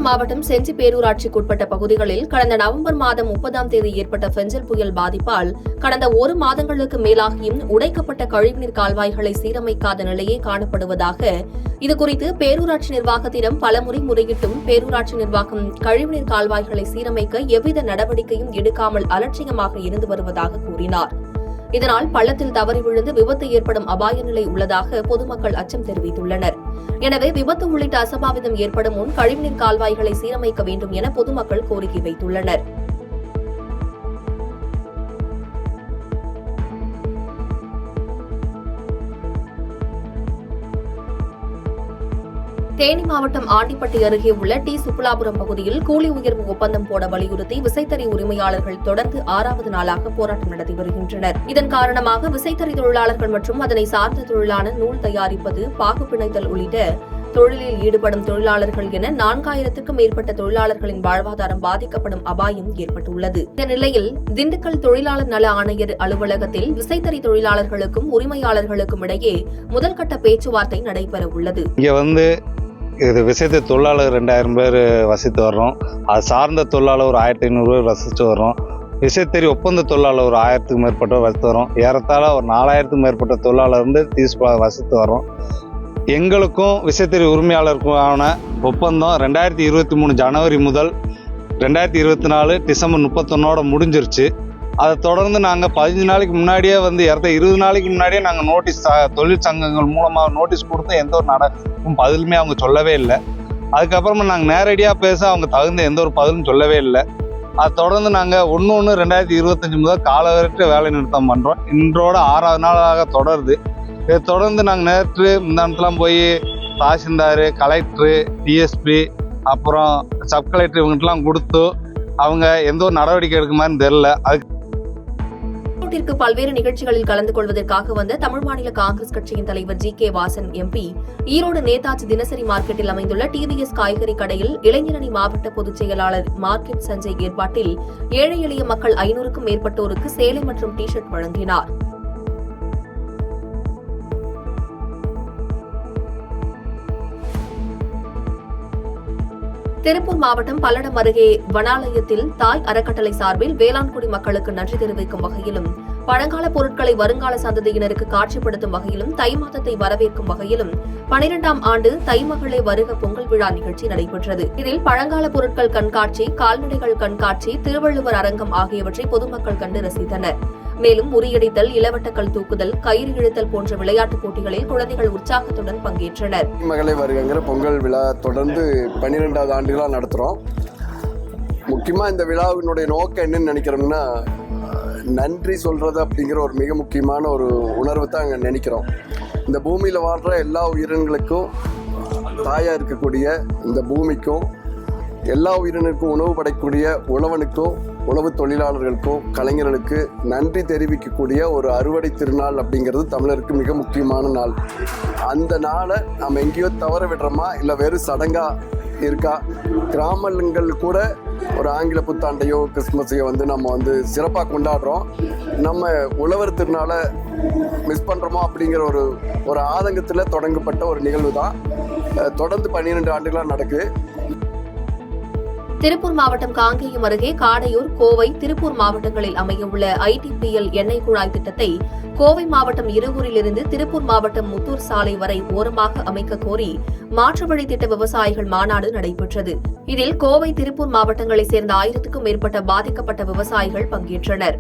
விழுப்புரம் மாவட்டம் செஞ்சி பேரூராட்சிக்குட்பட்ட பகுதிகளில் கடந்த நவம்பர் மாதம் 30ஆம் தேதி ஏற்பட்ட பெஞ்சல் புயல் பாதிப்பால் கடந்த 1 மாதங்களுக்கு மேலாகியும் உடைக்கப்பட்ட கழிவுநீர் கால்வாய்களை சீரமைக்காத நிலையே காணப்படுவதாக இதுகுறித்து பேரூராட்சி நிர்வாகத்திடம் பலமுறை முறையிட்டும் பேரூராட்சி நிர்வாகம் கழிவுநீர் கால்வாய்களை சீரமைக்க எவ்வித நடவடிக்கையும் எடுக்காமல் அலட்சியமாக இருந்து வருவதாக கூறினார். இதனால் பள்ளத்தில் தவறி விழுந்து விபத்து ஏற்படும் அபாய நிலை உள்ளதாக பொதுமக்கள் அச்சம் தெரிவித்துள்ளனர். எனவே விபத்து உள்ளிட்ட அசம்பாவிதம் ஏற்படும் முன் கழிவுநீர் கால்வாய்களை சீரமைக்க வேண்டும் என பொதுமக்கள் கோரிக்கை வைத்துள்ளனர். தேனி மாவட்டம் ஆண்டிப்பட்டி அருகே உள்ள டி சுப்புலாபுரம் பகுதியில் கூலி உயர்வு ஒப்பந்தம் போட வலியுறுத்தி விசைத்தறி உரிமையாளர்கள் தொடர்ந்து 6வது நாளாக போராட்டம் நடத்தி வருகின்றனர். இதன் காரணமாக விசைத்தறி தொழிலாளர்கள் மற்றும் அதனை சார்ந்த தொழிலான நூல் தயாரிப்பது, பாகு பிணைத்தல் உள்ளிட்ட தொழிலில் ஈடுபடும் தொழிலாளர்கள் என 4000க்கும் மேற்பட்ட தொழிலாளர்களின் வாழ்வாதாரம் பாதிக்கப்படும் அபாயம் ஏற்பட்டுள்ளது. இந்த நிலையில் திண்டுக்கல் தொழிலாளர் நல ஆணையர் அலுவலகத்தில் விசைத்தறி தொழிலாளர்களுக்கும் உரிமையாளர்களுக்கும் இடையே முதல்கட்ட பேச்சுவார்த்தை நடைபெறவுள்ளது. இது விசைத்தறி தொழிலாளர் 2000 பேர் வசித்து வர்றோம். அது சார்ந்த தொழிலாளர் ஒரு 1500 பேர் வசித்து வர்றோம். விசைத்தறி ஒப்பந்த தொழிலாளர் ஒரு 1000க்கும் மேற்பட்டவர் வசித்து வரோம். ஏறத்தாழ ஒரு 4000க்கும் மேற்பட்ட தொழிலாளர் வசித்து வரோம். எங்களுக்கும் விசைத்தறி உரிமையாளருக்கான ஒப்பந்தம் 2023 ஜனவரி முதல் 2024 டிசம்பர் 31 முடிஞ்சிருச்சு. அதை தொடர்ந்து நாங்கள் 15 நாளைக்கு முன்னாடியே 20 நாளைக்கு முன்னாடியே நாங்கள் நோட்டீஸ் தொழிற்சங்கங்கள் மூலமாக நோட்டீஸ் கொடுத்து எந்த ஒரு பதிலுமே அவங்க சொல்லவே இல்லை. அதுக்கப்புறமா நாங்கள் நேரடியாக பேச அவங்க தகுந்த எந்த ஒரு பதிலும் சொல்லவே இல்லை. அதை தொடர்ந்து நாங்கள் 1/1/2025 முதல் காலவரையற்ற வேலை நிறுத்தம் பண்ணுறோம். இன்றோட 6வது நாளாக தொடருது. இதை தொடர்ந்து நாங்கள் நேற்று முந்தானத்துலாம் போய் தாசில்தார், கலெக்டரு, டிஎஸ்பி, அப்புறம் சப் கலெக்டர் இவங்ககிட்டலாம் கொடுத்து அவங்க எந்த ஒரு நடவடிக்கை எடுக்க மாதிரி தெரியல. பல்வேறு நிகழ்ச்சிகளில் கலந்து கொள்வதற்காக வந்த தமிழ் மாநில காங்கிரஸ் கட்சியின் தலைவர் G K Vasan MP Erode Netaji தினசரி மார்க்கெட்டில் அமைந்துள்ள டிவிஎஸ் காய்கறி கடையில் இளைஞரணி மாவட்ட பொதுச் செயலாளர் மார்க்கெட் சஞ்சய் ஏற்பாட்டில் ஏழை எளிய மக்கள் 500க்கும் மேற்பட்டோருக்கு சேலை மற்றும் டி ஷர்ட் வழங்கினார். திருப்பூர் மாவட்டம் பல்லடம் அருகே வனாலயத்தில் தாய் அறக்கட்டளை சார்பில் வேளாண்குடி மக்களுக்கு நன்றி தெரிவிக்கும் வகையிலும் பழங்கால பொருட்களை வருங்கால சந்ததியினருக்கு காட்சிப்படுத்தும் வகையிலும் தை மாதத்தை வரவேற்கும் வகையிலும் 12ஆம் ஆண்டு தைமகளே வருக பொங்கல் விழா நிகழ்ச்சி நடைபெற்றது. இதில் பழங்கால பொருட்கள் கண்காட்சி, கால்நடைகள் கண்காட்சி, திருவள்ளுவர் அரங்கம் ஆகியவற்றை பொதுமக்கள் கண்டு ரசித்தனர். மேலும் உரியடித்தல், இளவட்டக்கல் தூக்குதல், கயிறு இழுத்தல் போன்ற விளையாட்டுப் போட்டிகளில் குழந்தைகள் உற்சாகத்துடன் பங்கேற்றனர். மகளே வருகிற பொங்கல் விழா தொடர்ந்து 12வது ஆண்டுகளா நடத்துறோம். முக்கியமா இந்த விழாவினுடைய நோக்கம் என்னன்னு நினைக்கிறோம்னா, நன்றி சொல்றது அப்படிங்கிற ஒரு மிக முக்கியமான ஒரு உணர்வு தான் அங்கே நினைக்கிறோம். இந்த பூமியில வாழ்ற எல்லா உயிரினங்களுக்கும் தாயா இருக்கக்கூடிய இந்த பூமிக்கும், எல்லா உயிரினருக்கும் உணவு படைக்கக்கூடிய உழவனுக்கும், உணவு தொழிலாளர்களுக்கும், கலைஞர்களுக்கு நன்றி தெரிவிக்கக்கூடிய ஒரு அறுவடை திருநாள் அப்படிங்கிறது தமிழருக்கு மிக முக்கியமான நாள். அந்த நாளை நம்ம எங்கேயோ தவற விடுறோமா, இல்லை வெறும் சடங்கா இருக்கா? கிராமங்கள் கூட ஒரு ஆங்கில புத்தாண்டையோ கிறிஸ்மஸையோ நம்ம சிறப்பாக கொண்டாடுறோம். நம்ம உழவர் திருநாளை மிஸ் பண்ணுறோமோ அப்படிங்கிற ஒரு ஆதங்கத்தில் தொடங்கப்பட்ட ஒரு நிகழ்வு தான். தொடர்ந்து 12 ஆண்டுகளாக நடக்குது. திருப்பூர் மாவட்டம் காங்கேயம் அருகே காடையூர், கோவை, திருப்பூர் மாவட்டங்களில் அமையவுள்ள ITPL எண்ணெய் குழாய் திட்டத்தை கோவை மாவட்டம் இருகூரிலிருந்து திருப்பூர் மாவட்டம் முத்தூர் சாலை வரை ஓரமாக அமைக்க கோரி மாற்று வழி திட்ட விவசாயிகள் மாநாடு நடைபெற்றது. இதில் கோவை, திருப்பூர் மாவட்டங்களைச் சேர்ந்த 1000க்கும் மேற்பட்ட பாதிக்கப்பட்ட விவசாயிகள் பங்கேற்றனர்.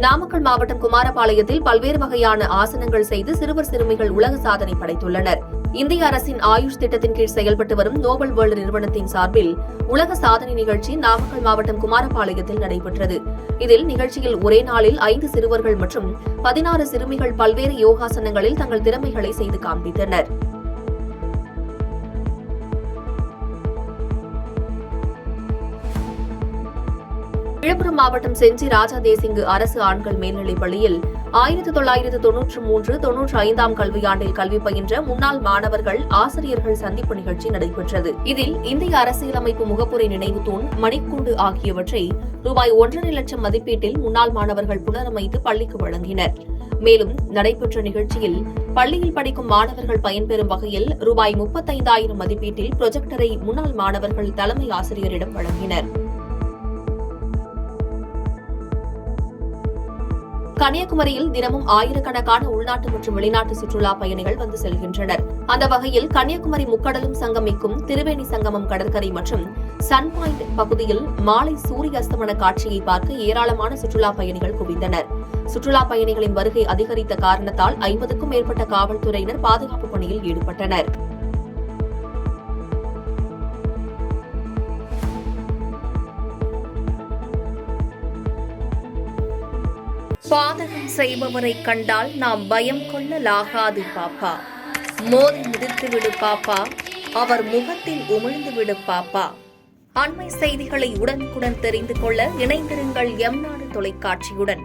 நாமக்கல் மாவட்டம் குமாரபாளையத்தில் பல்வேறு வகையான ஆசனங்கள் செய்து சிறுவர் சிறுமிகள் உலக சாதனை படைத்துள்ளனர். இந்திய அரசின் ஆயுஷ் திட்டத்தின் கீழ் செயல்பட்டு வரும் நோபல் வேர்ல்டு நிறுவனத்தின் சார்பில் உலக சாதனை நிகழ்ச்சி நாமக்கல் மாவட்டம் குமாரபாளையத்தில் நடைபெற்றது. இதில் நிகழ்ச்சியில் ஒரே நாளில் 5 சிறுவர்கள் மற்றும் 16 சிறுமிகள் பல்வேறு யோகாசனங்களில் தங்கள் திறமைகளை செய்து காண்பித்தனர். விழுப்புரம் மாவட்டம் செஞ்சி ராஜா தேசிங்கு அரசு ஆண்கள் மேல்நிலைப் பள்ளியில் 1993-95 கல்வியாண்டில் கல்வி பயின்ற முன்னாள் மாணவர்கள் ஆசிரியர்கள் சந்திப்பு நிகழ்ச்சி நடைபெற்றது. இதில் இந்திய அரசியலமைப்பு முகப்புரை நினைவு தூண், மணிக்கூண்டு ஆகியவற்றை ரூபாய் 1.5 லட்சம் மதிப்பீட்டில் முன்னாள் மாணவர்கள் புனரமைத்து பள்ளிக்கு வழங்கினர். மேலும் நடைபெற்ற நிகழ்ச்சியில் பள்ளியில் படிக்கும் மாணவர்கள் பயன்பெறும் வகையில் ரூபாய் 35,000 மதிப்பீட்டில் புரொஜெக்டரை முன்னாள் மாணவர்கள் தலைமை ஆசிரியரிடம் வழங்கினர். கன்னியாகுமரியில் தினமும் ஆயிரக்கணக்கான உள்நாட்டு மற்றும் வெளிநாட்டு சுற்றுலா பயணிகள் வந்து செல்கின்றனர். அந்த வகையில் கன்னியாகுமரி முக்கடலும் சங்கமிக்கும் திரிவேணி சங்கமம் கடற்கரை மற்றும் சன் பாயிண்ட் பகுதியில் மாலை சூரிய அஸ்தமன காட்சியை பார்க்க ஏராளமான சுற்றுலா பயணிகள் குவிந்தனர். சுற்றுலா பயணிகளின் வருகை அதிகரித்த காரணத்தால் 50க்கும் மேற்பட்ட காவல்துறையினர் பாதுகாப்பு பணியில் ஈடுபட்டனர். பாதகம் செய்பவரை கண்டால் நாம் பயம் கொள்ளலாகாது பாப்பா. மோதி மிதித்துவிடு பாப்பா, அவர் முகத்தில் உமிழ்ந்துவிடு பாப்பா. அண்மை செய்திகளை உடனுக்குடன் தெரிந்து கொள்ள இணைந்திருங்கள் எம் நாடு தொலைக்காட்சியுடன்.